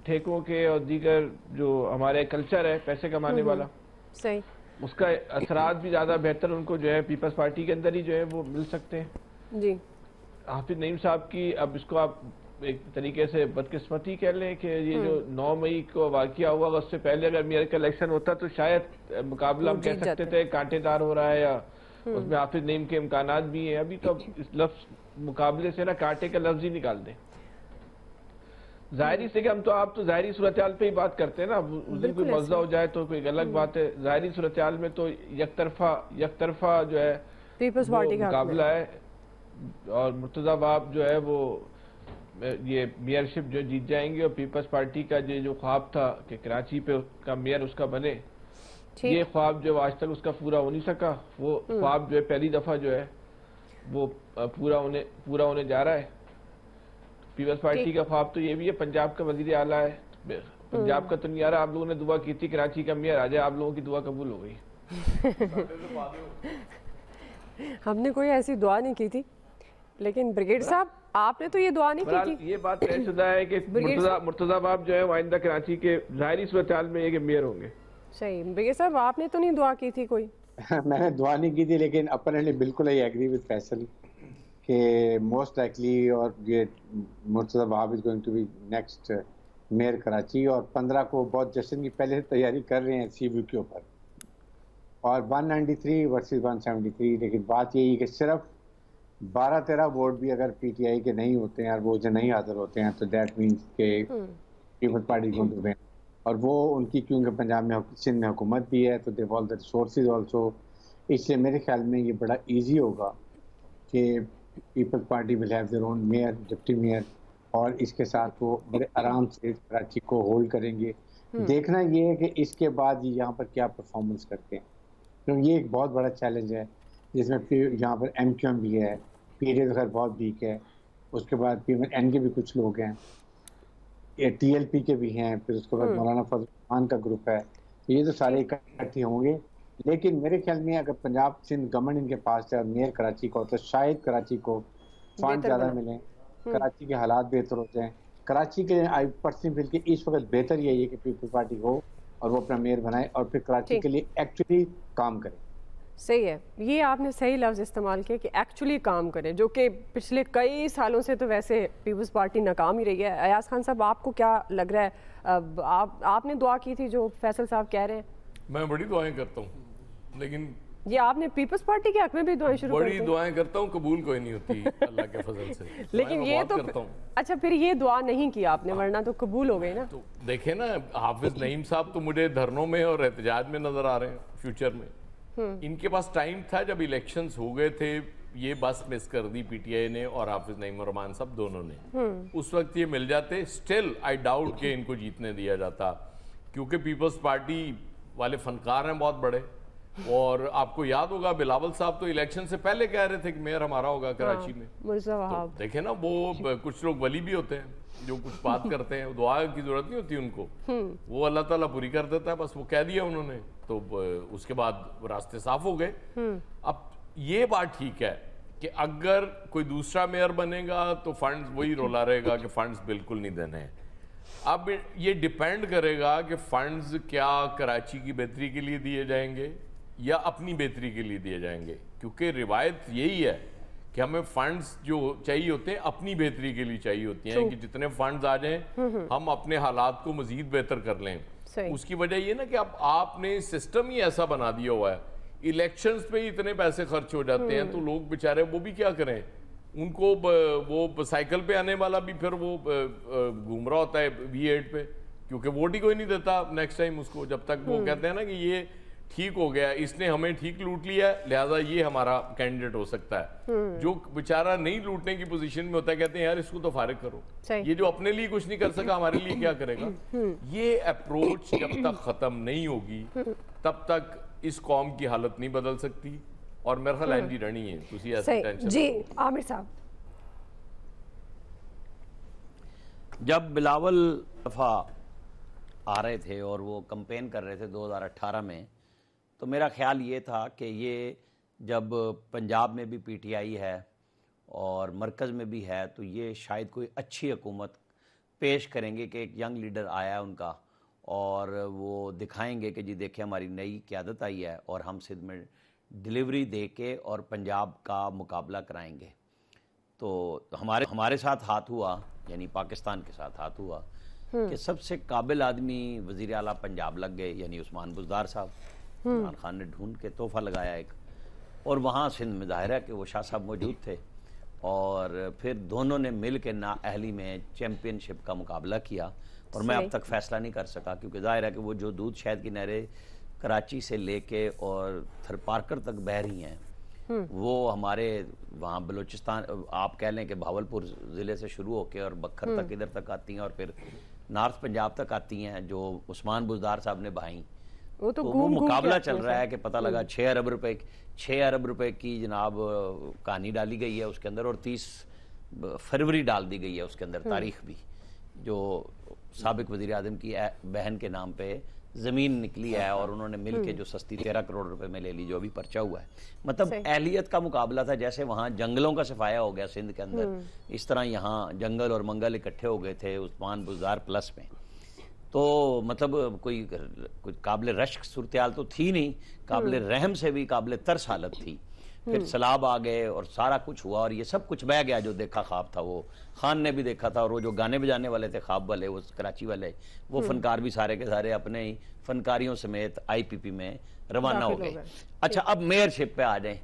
ठेकों के और दीगर जो हमारे कल्चर है पैसे कमाने वाला, सही, उसका असरात भी ज़्यादा बेहतर उनको जो है पीपल्स पार्टी के अंदर ही जो है वो मिल सकते हैं। जी हाफिज नईम साहब की, अब इसको आप एक तरीके से बदकिस्मती कह लें कि ये जो 9 मई को वाकया हुआ उससे पहले अगर मेयर का इलेक्शन होता तो शायद मुकाबला हम कह सकते थे कांटेदार हो रहा है, या उसमें हाफिज नईम के इम्कानात भी हैं। अभी तो इस लफ्ज मुकाबले से ना कांटे का लफ्ज ही निकाल दें। जाहिरी से कि हम तो आप तो जाहिरी सूरत हाल पे ही बात करते हैं ना, उस दिन कोई मौजूदा हो जाए तो कोई अलग बात है। जाहिरी सूरत हाल में तो यकतरफा जो है पीपल्स पार्टी का मुकाबला है, और मुर्तजा बाब जो है वो ये मेयरशिप जो जीत जाएंगे, और पीपल्स पार्टी का जो ख्वाब था कि कराची पे का मेयर उसका बने, ये ख्वाब जो आज तक उसका पूरा हो नहीं सका, वो ख्वाब जो है पहली दफा जो है वो पूरा होने जा रहा है। पीपल्स पार्टी का ख्वाब तो ये भी है, पंजाब का वजीर आला है, पंजाब का तो नहीं आ रहा। आप लोगों ने दुआ की थी कराची का मेयर आ जाए, आप लोगों की दुआ कबूल हो गई। हमने कोई ऐसी दुआ नहीं की थी, लेकिन ब्रिगेड साहब आपने तो ये दुआ नहीं की थी। ये बात तयशुदा है कि मुर्तजा बाब जो है आइंदा कराची के जाहिरी सूरत हाल में ये मेयर होंगे। सही, ब्रिगेड साहब आपने तो नहीं दुआ की थी कोई? मैंने दुआ नहीं की थी, लेकिन अपरेंटली बिल्कुल आई एग्री विद फैसल कि मोस्ट लाइकली और ये Murtaza Wahab is going to be next mayor Karachi, और 15 को बहुत जश्न की पहले से तैयारी कर रहे हैं सीव्यू के ऊपर, और 193 वर्सेस 173। लेकिन बात यही है कि सिर्फ 12-13 वोट भी अगर पीटीआई के नहीं होते हैं और वो जो नहीं हाजिर होते हैं तो दैट मीन्स के पीपल्स पार्टी को विन, और वो उनकी क्योंकि पंजाब में सिंध में हुकूमत भी है तो they all the resources also, इसलिए मेरे ख्याल में ये बड़ा इजी होगा कि Peoples Party will have their own mayor, deputy mayor, और इसके साथ वो बड़े आराम से कराची को होल्ड करेंगे। देखना ये है कि इसके बाद ये यहाँ पर क्या परफॉर्मेंस करते हैं, क्योंकि ये एक बहुत बड़ा चैलेंज है जिसमें यहाँ पर MQM भी है, पीडीएफ खैर बहुत वीक है, उसके बाद PMN के भी कुछ लोग हैं, TLP के भी हैं, फिर उसके बाद मौलाना फजल खान का ग्रुप है, ये तो सारे इकट्ठे होंगे। लेकिन मेरे ख्याल में अगर पंजाब सिंध गवर्नमेंट इनके पास है और मेयर कराची को, तो शायद कराची को फंड ज़्यादा मिलें, कराची के हालात बेहतर होते हैं। कराची के आई पर्सनली फील कि इस वक्त बेहतर यही है कि पीपल्स पार्टी हो और वो अपना मेयर बनाए और फिर कराची के लिए एक्चुअली काम करे। सही है, ये आपने सही लफ्ज़ इस्तेमाल किया कि एक्चुअली काम करें, जो कि पिछले कई सालों से तो वैसे पीपल्स पार्टी नाकाम ही रही है। अयाज खान साहब आपको क्या लग रहा है, आपने दुआ की थी जो फैसल साहब कह रहे हैं? मैं बड़ी दुआएं करता हूँ, लेकिन ये आपने पीपल्स पार्टी के हक में भी दुआएं शुरू बड़ी दुआएं करता हूँ, कबूल कोई नहीं होती अल्लाह के फजल से। लेकिन ये तो अच्छा, फिर ये दुआ नहीं की आपने, वरना तो कबूल हो गई ना। तो देखे ना, हाफिज नईम साहब तो मुझे धरनों में और एहतजाज में नजर आ रहे हैं फ्यूचर में। इनके पास टाइम था जब इलेक्शंस हो गए थे, ये बस मिस कर दी पीटीआई ने और हाफिज नईम और रहमान साहब दोनों ने। उस वक्त ये मिल जाते, स्टिल आई डाउट कि इनको जीतने दिया जाता, क्योंकि पीपल्स पार्टी वाले फनकार हैं बहुत बड़े। और आपको याद होगा बिलावल साहब तो इलेक्शन से पहले कह रहे थे कि मेयर हमारा होगा कराची में। तो देखे ना, वो कुछ लोग वली भी होते हैं जो कुछ बात करते हैं, दुआ की जरूरत नहीं होती उनको, वो अल्लाह ताला पूरी कर देता है, बस वो कह दिया उन्होंने, तो उसके बाद रास्ते साफ हो गए। अब ये बात ठीक है कि अगर कोई दूसरा मेयर बनेगा तो फंड्स वही रोला रहेगा कि फंड्स बिल्कुल नहीं देने हैं। अब ये डिपेंड करेगा कि फंड्स क्या कराची की बेहतरी के लिए दिए जाएंगे या अपनी बेहतरी के लिए दिए जाएंगे, क्योंकि रिवायत यही है कि हमें फंड्स जो चाहिए होते हैं अपनी बेहतरी के लिए चाहिए होती हैं, कि जितने फंड्स आ जाएं हम अपने हालात को मजीद बेहतर कर लें। उसकी वजह ये ना कि अब आपने सिस्टम ही ऐसा बना दिया हुआ है, इलेक्शंस पे ही इतने पैसे खर्च हो जाते हैं, तो लोग बेचारे वो भी क्या करें, उनको वो साइकिल पे आने वाला भी फिर वो घूम रहा होता है V8 पे, क्योंकि वोट ही कोई नहीं देता नेक्स्ट टाइम उसको, जब तक वो कहते हैं ना कि ये ठीक हो गया, इसने हमें ठीक लूट लिया, लिहाजा ये हमारा कैंडिडेट हो सकता है। जो बेचारा नहीं लूटने की पोजीशन में होता है, कहते हैं यार इसको तो फारिग करो, ये जो अपने लिए कुछ नहीं कर सका हमारे लिए क्या करेगा। ये अप्रोच जब तक खत्म नहीं होगी तब तक इस कौम की हालत नहीं बदल सकती। और मेरा ख्याल एंडी रनी है, तुसी ऐसे टेंशन जी आमिर साहब। जब बिलावल दफा आ रहे थे और वो कंपेन कर रहे थे 2018 में, तो मेरा ख्याल ये था कि ये जब पंजाब में भी पीटीआई है और मरकज़ में भी है, तो ये शायद कोई अच्छी हुकूमत पेश करेंगे कि एक यंग लीडर आया उनका और वो दिखाएंगे कि जी देखिए हमारी नई क़यादत आई है और हम सिंध में डिलीवरी दे के और पंजाब का मुकाबला कराएंगे। तो हमारे साथ हाथ हुआ, यानी पाकिस्तान के साथ हाथ हुआ कि सबसे काबिल आदमी वज़ीर आला पंजाब लग गए, यानी उस्मान बुज़दार साहब। इमरान खान ने ढूंढ के तोहफा लगाया एक, और वहाँ सिंध में ज़ाहिर है कि वो शाह साहब मौजूद थे और फिर दोनों ने मिल के नाअहली में चैम्पियनशिप का मुकाबला किया। और मैं अब तक फ़ैसला नहीं कर सका क्योंकि ज़ाहिर है कि वो जो दूध शहद की नहरें कराची से लेके और थरपारकर तक बह रही हैं, वो हमारे वहाँ बलूचिस्तान, आप कह लें कि भावलपुर ज़िले से शुरू होकर और बखर तक इधर तक आती हैं और फिर नॉर्थ पंजाब तक आती हैं, जो उस्मान बुज़दार साहब ने बहाई। तो वो मुकाबला चल रहा है कि पता लगा 6 अरब रुपए की जनाब कहानी डाली गई है उसके अंदर, और 30 फरवरी डाल दी गई है उसके अंदर तारीख भी, जो साबिक वज़ीर आज़म की बहन के नाम पे ज़मीन निकली है और उन्होंने मिल के जो सस्ती 13 करोड़ रुपए में ले ली, जो अभी पर्चा हुआ है। मतलब अहलियत का मुकाबला था। जैसे वहाँ जंगलों का सफाया हो गया सिंध के अंदर, इस तरह यहाँ जंगल और मंगल इकट्ठे हो गए थे उस्मान बुज़दार प्लस में। तो मतलब कोई काबिल रश्क सूरत तो थी नहीं, काबिल रहम से भी काबिल तरस हालत थी। फिर सैलाब आ गए और सारा कुछ हुआ और ये सब कुछ बह गया। जो देखा ख्वाब था वो खान ने भी देखा था, और वो जो गाने बजाने वाले थे ख्वाब वाले, वो कराची वाले, वो फनकार भी सारे के सारे अपने ही फनकारियों समेत IPP में रवाना हो गए। अच्छा, अब मेयरशिप पे आ जाए।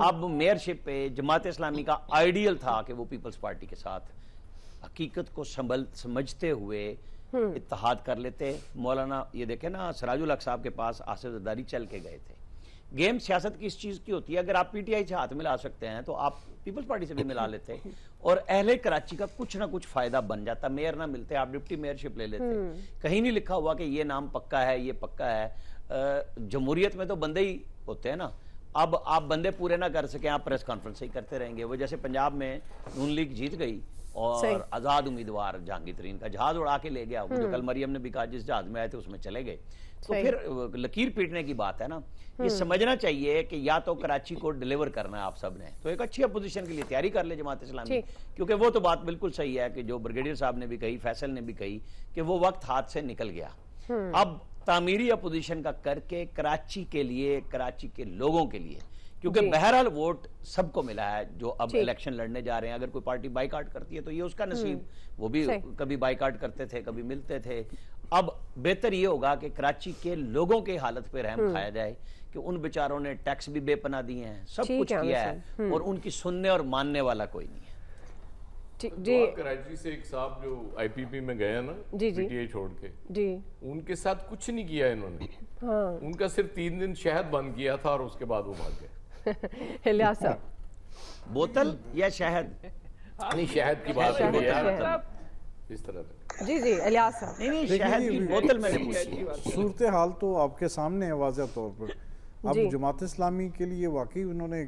अब मेयरशिप पे जमात इस्लामी का आइडियल था कि वो पीपल्स पार्टी के साथ हकीकत को समझते हुए इत्तेहाद कर लेते। मौलाना ये देखे ना, सराजुल हक साहब के पास आसिफ जरदारी चल के गए थे। गेम सियासत की इस चीज़ की होती है, अगर आप PTI से हाथ मिला सकते हैं तो आप पीपल्स पार्टी से भी मिला लेते और अहले कराची का कुछ ना कुछ फायदा बन जाता। मेयर ना मिलते, आप डिप्टी मेयरशिप ले लेते। कहीं नहीं लिखा हुआ कि ये नाम पक्का है, ये पक्का है। जमहूरियत में तो बंदे ही होते हैं ना। अब आप बंदे पूरे ना कर सके, आप प्रेस कॉन्फ्रेंस ही करते रहेंगे। वो जैसे पंजाब में नून लीग जीत गई और आज़ाद उम्मीदवार जहांगीर तरीन का जहाज उड़ा के ले गया, जो कल मरियम ने भी कहा जिस जहाज में आए थे उसमें चले गए। तो फिर लकीर पीटने की बात है ना। ये समझना चाहिए कि या तो कराची को डिलीवर करना है आप सब ने, तो एक अच्छी अपोजिशन के लिए तैयारी कर ले जमात इस्लामी, क्योंकि वो तो बात बिल्कुल सही है कि जो ब्रिगेडियर साहब ने भी कही, फैसल ने भी कही कि वो वक्त हाथ से निकल गया। अब तामीरी अपोजिशन का करके कराची के लिए, कराची के लोगों के लिए, क्योंकि बहरहाल वोट सबको मिला है जो अब इलेक्शन लड़ने जा रहे हैं। अगर कोई पार्टी बाइकाट करती है तो ये उसका नसीब, वो भी कभी बाइकाट करते थे, कभी मिलते थे। अब बेहतर ये होगा कि कराची के लोगों के हालत पे रहम खाया जाए कि उन बेचारों ने टैक्स भी बेपना दिए हैं, सब कुछ किया है और उनकी सुनने और मानने वाला कोई नहीं है। जी, कराची से एक साहब जो IPP में गए ना, PTI छोड़ के, उनके साथ कुछ नहीं किया इन्होंने। उनका सिर्फ 3 दिन शहद बंद किया था और उसके बाद वो भाग गए। इलियास साहब, बोतल या शहद? नहीं, शहद की बात है इस तरह से। जी इलियास साहब, नहीं शहद की बोतल मैंने पूछी। सूरत हाल तो आपके सामने है वाज़ेह तौर पर। अब जमात इस्लामी के लिए वाकई उन्होंने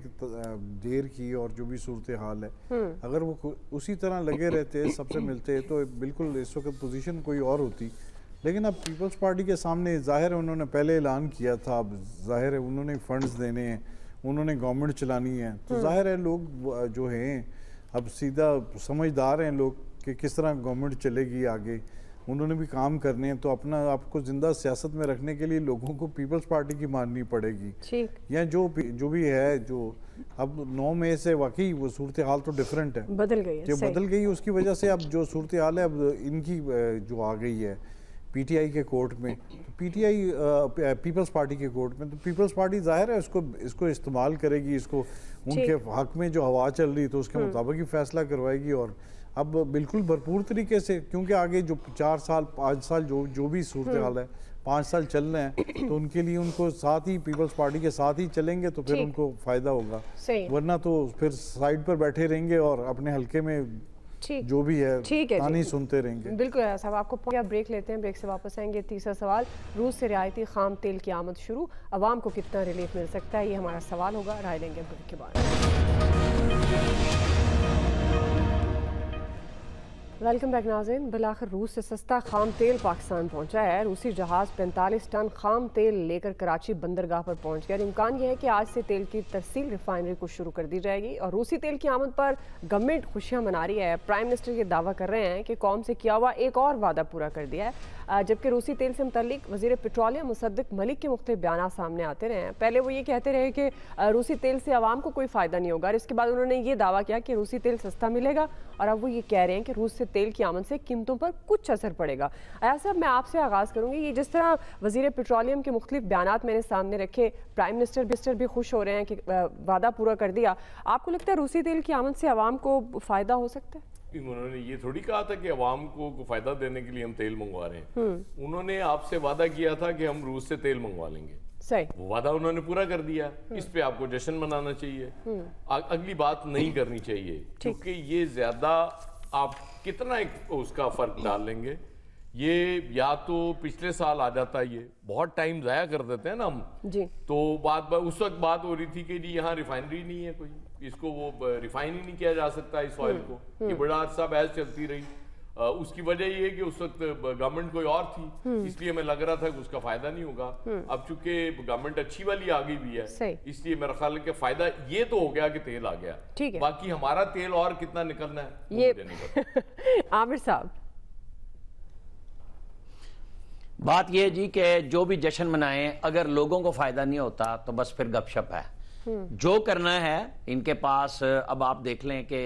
देर की, और जो भी सूरत हाल है, अगर वो उसी तरह लगे रहते, सबसे मिलते, तो बिल्कुल इस वक्त पोजीशन कोई और होती। लेकिन अब पीपल्स पार्टी के सामने ज़ाहिर है उन्होंने पहले ऐलान किया था, अब ज़ाहिर है उन्होंने फंड्स देने हैं, उन्होंने गवर्नमेंट चलानी है, तो ज़ाहिर है लोग जो हैं अब सीधा समझदार हैं लोग कि किस तरह गवर्नमेंट चलेगी आगे, उन्होंने भी काम करने हैं। तो अपना आपको जिंदा सियासत में रखने के लिए लोगों को पीपल्स पार्टी की माननी पड़ेगी, या जो भी है। जो अब 9 मई से वाकई वो सूरत हाल तो डिफरेंट है, बदल गई है, बदल गई। उसकी वजह से अब जो सूरत हाल है अब इनकी जो आ गई है PTI के कोर्ट में, PTI पीपल्स पार्टी के कोर्ट में, तो पीपल्स पार्टी जाहिर है इसको इस्तेमाल करेगी, इसको उनके हक में जो हवा चल रही तो उसके मुताबिक ही फैसला करवाएगी। और अब बिल्कुल भरपूर तरीके से, क्योंकि आगे जो 4 साल 5 साल जो भी सूरत हाल है, 5 साल चल रहे हैं तो उनके लिए उनको साथ ही पीपल्स पार्टी के साथ ही चलेंगे तो फिर उनको फ़ायदा होगा, वरना तो फिर साइड पर बैठे रहेंगे और अपने हल्के में जो भी है कहानी सुनते रहेंगे। बिल्कुल साहब, आपको ब्रेक लेते हैं, ब्रेक से वापस आएंगे। तीसरा सवाल, रूस से रियायती खाम तेल की आमद शुरू, अवाम को कितना रिलीफ मिल सकता है, ये हमारा सवाल होगा। राय लेंगे ब्रेक के बाद। वेलकम बैक नाज़रीन। बिलाखिर रूस से सस्ता खाम तेल पाकिस्तान पहुंचा है। रूसी जहाज़ 45 टन खाम तेल लेकर कराची बंदरगाह पर पहुंच गया। इम्कान यह है कि आज से तेल की तरसील रिफाइनरी को शुरू कर दी जाएगी और रूसी तेल की आमद पर गवर्नमेंट खुशियां मना रही है। प्राइम मिनिस्टर ये दावा कर रहे हैं कि कौम से किया हुआ एक और वादा पूरा कर दिया है, जबकि रूसी तेल से मुतल्लिक वज़ीर पेट्रोलियम मुसद्दिक मलिक के मुख्तलिफ बयान सामने आते रहे हैं। पहले वो ये कहते रहे कि रूसी तेल से आवाम को कोई फ़ायदा नहीं होगा, और इसके बाद उन्होंने ये दावा किया कि रूसी तेल सस्ता मिलेगा, और अब वो ये कह रहे हैं कि रूस से तेल की आमद से कीमतों पर कुछ असर पड़ेगा। अयाज साहब, मैं आपसे आगाज़ करूंगी। ये जिस तरह वज़ीर पेट्रोलियम के मुख्तलिफ बयानात मैंने सामने रखे, प्राइम मिनिस्टर भी खुश हो रहे हैं कि वादा पूरा कर दिया, आपको लगता है रूसी तेल की आमद से आवाम को फ़ायदा हो सकता है? उन्होंने ये थोड़ी कहा था कि अवाम को फायदा देने के लिए हम तेल मंगवा रहे हैं। उन्होंने आपसे वादा किया था कि हम रूस से तेल मंगवा लेंगे, सही, वो वादा उन्होंने पूरा कर दिया। इस पे आपको जश्न मनाना चाहिए, अगली बात नहीं करनी चाहिए, क्योंकि ये ज्यादा आप कितना एक उसका फर्क डाल लेंगे। ये या तो पिछले साल आ जाता, ये बहुत टाइम जाया कर देते हैं ना हम जी। तो उस वक्त बात हो रही थी कि जी यहाँ रिफाइनरी नहीं है, कोई इसको वो रिफाइन ही नहीं किया जा सकता इस ऑयल को। ये बड़ा अर्सा बहस चलती रही। उसकी वजह ये है कि उस वक्त गवर्नमेंट कोई और थी, इसलिए मैं लग रहा था कि उसका फायदा नहीं होगा। अब चूंकि गवर्नमेंट अच्छी वाली आ गई भी है, इसलिए मेरा ख्याल है कि फायदा ये तो हो गया कि तेल आ गया, बाकी हमारा तेल और कितना निकलना है ये नहीं पता। आमिर साहब, बात यह जी कि जो भी जश्न मनाएं, अगर लोगों को फायदा नहीं होता तो बस फिर गपशप है। जो करना है इनके पास, अब आप देख लें कि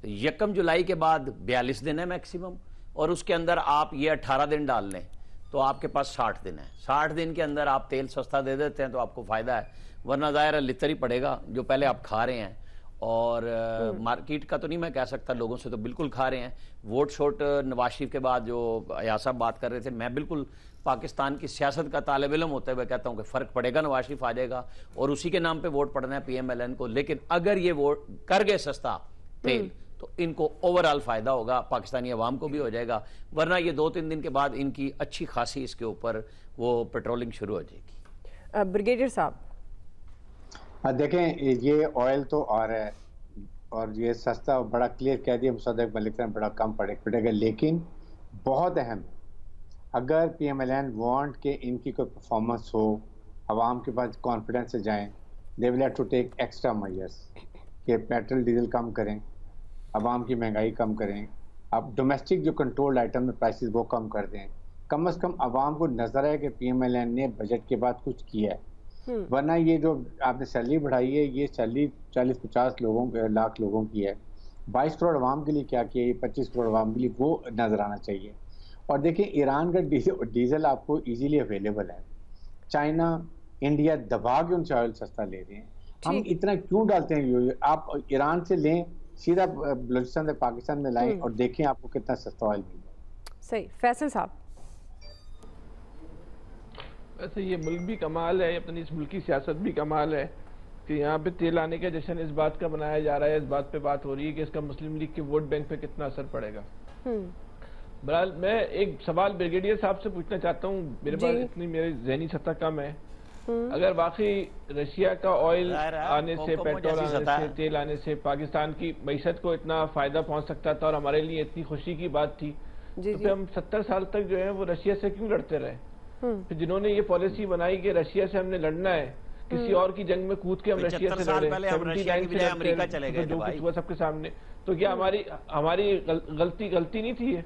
1 जुलाई के बाद 42 दिन है मैक्सिमम, और उसके अंदर आप ये 18 दिन डाल लें तो आपके पास 60 दिन है। 60 दिन के अंदर आप तेल सस्ता दे देते हैं तो आपको फायदा है, वरना ज़ाहिर लितर ही पड़ेगा जो पहले आप खा रहे हैं। और मार्केट का तो नहीं मैं कह सकता, लोगों से तो बिल्कुल खा रहे हैं। वोट शोट नवाज शरीफ के बाद जो अयाज साहब बात कर रहे थे, मैं बिल्कुल पाकिस्तान की सियासत का तालिब इल्म होते हुए कहता हूं कि फ़र्क पड़ेगा, नवाज शरीफ आ जाएगा और उसी के नाम पे वोट पड़ना है PMLN को। लेकिन अगर ये वोट कर गए सस्ता तेल तो इनको ओवरऑल फ़ायदा होगा, पाकिस्तानी अवाम को भी हो जाएगा, वरना ये 2-3 दिन के बाद इनकी अच्छी खासी इसके ऊपर वो पेट्रोलिंग शुरू हो जाएगी। ब्रिगेडियर साहब देखें, ये ऑयल तो आ रहा है और ये सस्ता बड़ा क्लियर कह दिया मुसद्दिक मलिक ने, बड़ा कम पड़ेगा, लेकिन बहुत अहम, अगर PMLN वांट के इनकी कोई परफॉर्मेंस हो, आवाम के पास कॉन्फिडेंस से जाएं, they will have to take extra measures कि पेट्रोल डीजल कम करें, आवाम की महंगाई कम करें, अब डोमेस्टिक जो कंट्रोल्ड आइटम में प्राइसेस वो कम कर दें। कम से कम आवाम को नजर है कि PMLN ने बजट के बाद कुछ किया है, वरना ये जो आपने सैलरी बढ़ाई है, ये सैलरी 40-50 लाख लोगों की है, 22 करोड़ आवाम के लिए क्या किया, ये 25 करोड़ आवाम के लिए वो नजर आना चाहिए। और देखिए, ईरान का डीजल आपको इजीली अवेलेबल है, चाइना इंडिया दबा के उनसे ऑयल सस्ता ले रहे हैं, हम इतना क्यों डालते हैं? आप ईरान से लें, सीधा बलूचिस्तान से पाकिस्तान में लाएं और देखें आपको कितना सस्ता ऑयल मिल जाए। सही। फैसल साहब, वैसे ये मुल्क भी कमाल है, अपनी इस मुल्क की सियासत भी कमाल है कि यहाँ पे तेल आने का जश्न इस बात का मनाया जा रहा है, इस बात पे बात हो रही है कि इसका मुस्लिम लीग के वोट बैंक पे कितना असर पड़ेगा। बहरहाल मैं एक सवाल ब्रिगेडियर साहब से पूछना चाहता हूँ, मेरे पास इतनी मेरी जहनी सतह कम है, अगर वाकई रशिया का ऑयल आने से, पेट्रोल आने से, तेल आने से पाकिस्तान की मईशत को इतना फायदा पहुंच सकता था और हमारे लिए इतनी खुशी की बात थी, तो फिर हम 70 साल तक जो है वो रशिया से क्यों लड़ते रहे? फिर जिन्होंने ये पॉलिसी बनाई कि रशिया से हमने लड़ना है, किसी और की जंग में कूद के हम रशिया से लड़े, 79 से अमेरिका चले गए, जो कुछ हुआ सबके सामने, तो क्या हमारी गलती नहीं थी?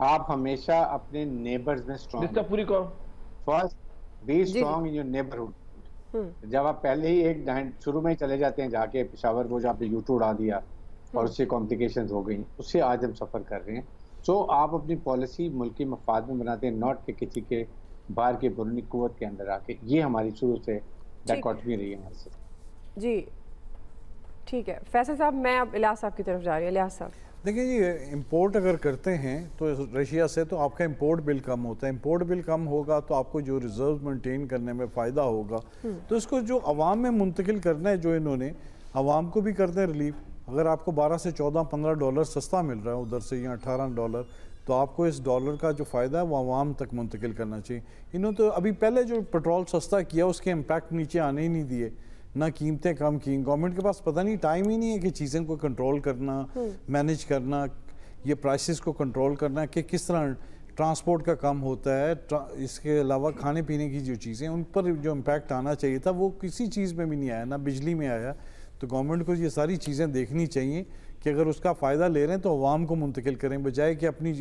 आप हमेशा अपने नेबर्स में स्ट्रॉन्ग, पूरी कौम first be strong in your neighbourhood. जब आप पहले ही एक शुरू में ही चले जाते हैं जाके पेशावर को, जहाँ पे यूट्यूब उड़ा दिया और उससे कॉम्प्लिकेशंस हो गई, उससे आज हम सफर कर रहे हैं। तो आप अपनी पॉलिसी मुल्की मफाद में बनाते हैं, नॉट के किसी के बाहर के बुरनी कुव्वत के अंदर आके। ये हमारी शुरू से डायकॉटमी रही है हमारे साथ। जी ठीक है। फैसल साहब, मैं अब इलियास साहब की तरफ जा रही हूँ। इलियास साहब, देखिए ये इंपोर्ट अगर करते हैं तो रशिया से, तो आपका इंपोर्ट बिल कम होता है। इंपोर्ट बिल कम होगा तो आपको जो रिजर्व मेंटेन करने में फ़ायदा होगा। तो इसको जो अवाम में मुंतकिल करना है, जो इन्होंने अवाम को भी करते हैं रिलीफ। अगर आपको 12 से 14-15 डॉलर सस्ता मिल रहा है उधर से, या 18 डॉलर, तो आपको इस डॉलर का जो फ़ायदा है वो अवाम तक मुंतकिल करना चाहिए। इन्होंने तो अभी पहले जो पेट्रोल सस्ता किया उसके इम्पैक्ट नीचे आने ही नहीं दिए, ना कीमतें कम की। गवर्नमेंट के पास पता नहीं टाइम ही नहीं है कि चीज़ें को कंट्रोल करना, मैनेज करना, ये प्राइसेस को कंट्रोल करना, कि किस तरह ट्रांसपोर्ट का कम होता है। इसके अलावा खाने पीने की जो चीज़ें, उन पर जो इम्पैक्ट आना चाहिए था वो किसी चीज़ में भी नहीं आया, ना बिजली में आया। तो गवर्नमेंट को ये सारी चीज़ें देखनी चाहिए कि अगर उसका फ़ायदा ले रहे हैं तो अवाम को मुंतकिल करें, बजाय कि अपनी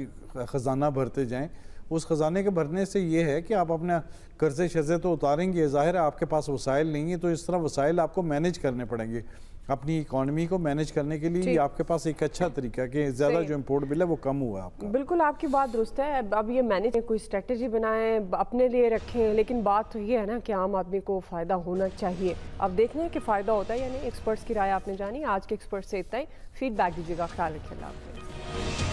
ख़जाना भरते जाएँ। उस ख़जाने के भरने से ये है कि आप अपना कर्ज़े शर्ज़े तो उतारेंगे, ज़ाहिर है आपके पास वसाइल नहीं है, तो इस तरह वसाइल आपको मैनेज करने पड़ेंगे। अपनी इकॉनमी को मैनेज करने के लिए आपके पास एक अच्छा तरीका है कि ज़्यादा जो इम्पोर्ट बिल है वो कम हुआ आपका। बिल्कुल आपकी बात दुरुस्त है। अब ये मैनेज कोई स्ट्रेटजी बनाएं, अपने लिए रखें, लेकिन बात तो ये है ना कि आम आदमी को फ़ायदा होना चाहिए। अब देखना है कि फ़ायदा होता है या नहीं। एक्सपर्ट्स की राय आपने जानी। आज के एक्सपर्ट से इतना ही। फीडबैक दीजिएगा। ख्याल रखिए। अल्लाह हाफ़िज़।